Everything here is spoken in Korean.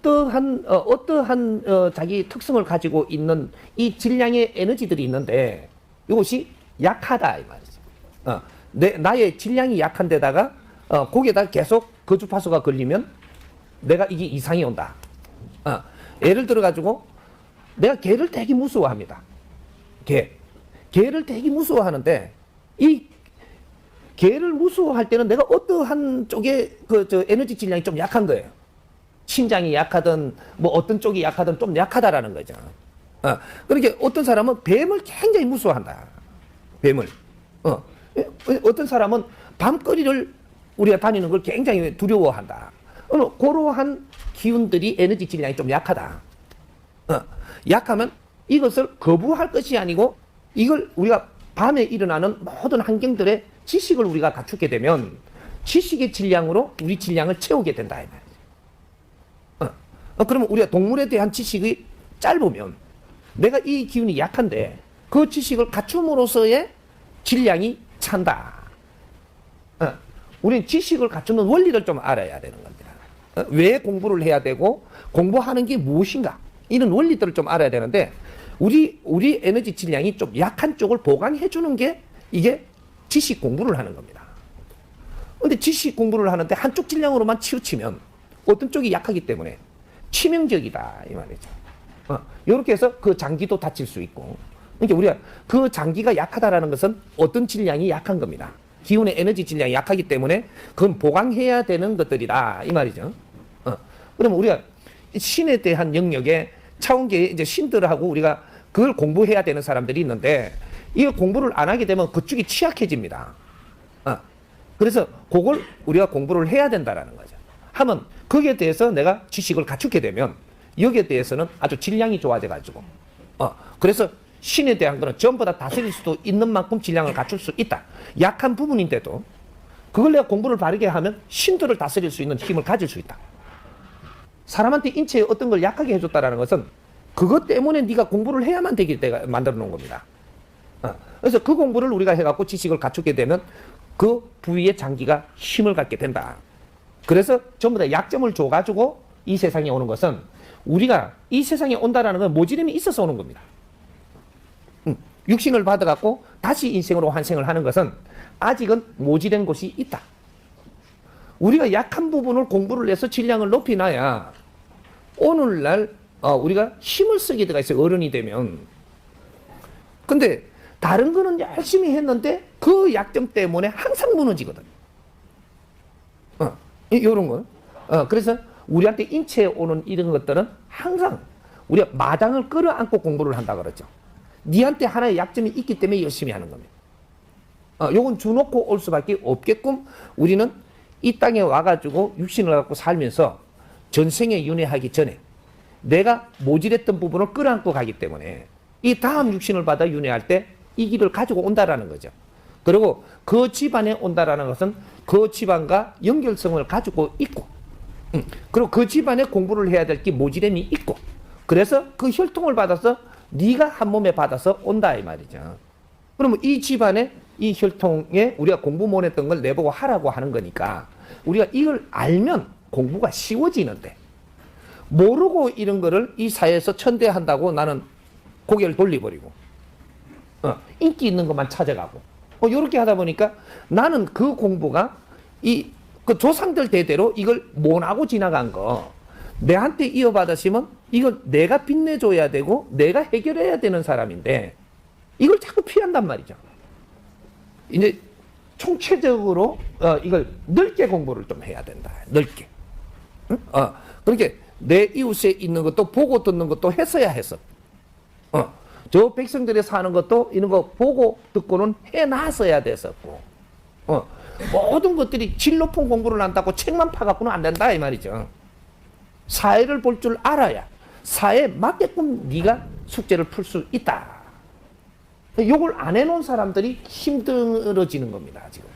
어떠한 자기 특성을 가지고 있는 이 질량의 에너지들이 있는데 이것이 약하다 이 말이죠. 나의 질량이 약한 데다가 거기에다 계속 그 주파수가 걸리면 내가 이게 이상이 온다. 예를 들어 가지고 내가 개를 되게 무서워합니다. 개를 되게 무서워하는데 이 개를 무서워할 때는 내가 어떠한 쪽에 저 에너지 질량이 좀 약한 거예요. 심장이 약하든 뭐 어떤 쪽이 약하든 좀 약하다라는 거죠. 그러니까 어떤 사람은 뱀을 굉장히 무서워한다. 뱀을. 어떤 사람은 밤거리를 우리가 다니는 걸 굉장히 두려워한다. 그러한 기운들이 에너지 질량이 좀 약하다. 약하면 이것을 거부할 것이 아니고 이걸 우리가 밤에 일어나는 모든 환경들의 지식을 우리가 갖추게 되면 지식의 질량으로 우리 질량을 채우게 된다. 그러면 우리가 동물에 대한 지식이 짧으면 내가 이 기운이 약한데 그 지식을 갖춤으로써의 질량이 찬다. 우리는 지식을 갖추는 원리를 좀 알아야 되는 겁니다. 왜 공부를 해야 되고 공부하는 게 무엇인가 이런 원리들을 좀 알아야 되는데 우리 에너지 질량이 좀 약한 쪽을 보강해 주는 게 이게 지식 공부를 하는 겁니다. 근데 지식 공부를 하는데 한쪽 질량으로만 치우치면 어떤 쪽이 약하기 때문에 치명적이다 이 말이죠. 이렇게 해서 그 장기도 다칠 수 있고. 그러니까 우리가 그 장기가 약하다라는 것은 어떤 질량이 약한 겁니다. 기운의 에너지 질량이 약하기 때문에 그건 보강해야 되는 것들이다 이 말이죠. 그러면 우리가 신에 대한 영역에 차원계의 이제 신들하고 우리가 그걸 공부해야 되는 사람들이 있는데 이 공부를 안 하게 되면 그쪽이 취약해집니다. 그래서 그걸 우리가 공부를 해야 된다라는 거죠. 하면 거기에 대해서 내가 지식을 갖추게 되면 여기에 대해서는 아주 질량이 좋아져 가지고 그래서 신에 대한 거는 전부 다 다스릴 수도 있는 만큼 질량을 갖출 수 있다. 약한 부분인데도 그걸 내가 공부를 바르게 하면 신들을 다스릴 수 있는 힘을 가질 수 있다. 사람한테 인체에 어떤 걸 약하게 해줬다라는 것은 그것 때문에 네가 공부를 해야만 되게 만들어 놓은 겁니다. 그래서 그 공부를 우리가 해갖고 지식을 갖추게 되면 그 부위의 장기가 힘을 갖게 된다. 그래서 전부 다 약점을 줘가지고 이 세상에 오는 것은 우리가 이 세상에 온다라는 건 모지름이 있어서 오는 겁니다. 육신을 받아갖고 다시 인생으로 환생을 하는 것은 아직은 모지된 곳이 있다. 우리가 약한 부분을 공부를 해서 질량을 높이놔야 오늘날 우리가 힘을 쓰게 되가 있어요. 어른이 되면. 근데 다른 거는 열심히 했는데 그 약점 때문에 항상 무너지거든. 이런 거. 그래서 우리한테 인체에 오는 이런 것들은 항상 우리가 마당을 끌어안고 공부를 한다 그러죠. 니한테 하나의 약점이 있기 때문에 열심히 하는 겁니다. 요건 주놓고 올 수밖에 없게끔 우리는 이 땅에 와가지고 육신을 갖고 살면서 전생에 윤회하기 전에 내가 모질했던 부분을 끌어안고 가기 때문에 이 다음 육신을 받아 윤회할 때 이 길을 가지고 온다라는 거죠. 그리고 그 집안에 온다라는 것은 그 집안과 연결성을 가지고 있고 그리고 그 집안에 공부를 해야 될 게 모질함이 있고 그래서 그 혈통을 받아서 네가 한 몸에 받아서 온다 이 말이죠. 그러면 이 집안에 이 혈통에 우리가 공부 못했던 걸 내보고 하라고 하는 거니까 우리가 이걸 알면 공부가 쉬워지는데 모르고 이런 거를 이 사회에서 천대한다고 나는 고개를 돌려버리고 인기 있는 것만 찾아가고 이렇게 하다 보니까 나는 그 공부가 그 조상들 대대로 이걸 못하고 지나간 거 내한테 이어받으시면 이걸 내가 빛내줘야 되고 내가 해결해야 되는 사람인데 이걸 자꾸 피한단 말이죠. 이제 총체적으로 이걸 넓게 공부를 좀 해야 된다. 넓게. 그렇게 내 이웃에 있는 것도 보고 듣는 것도 했어야 했어. 저 백성들이 사는 것도 이런 거 보고 듣고는 해놨어야 됐었고 모든 것들이 질 높은 공부를 한다고 책만 파갖고는 안 된다 이 말이죠. 사회를 볼 줄 알아야 사회에 맞게끔 네가 숙제를 풀 수 있다. 요걸 안 해놓은 사람들이 힘들어지는 겁니다 지금.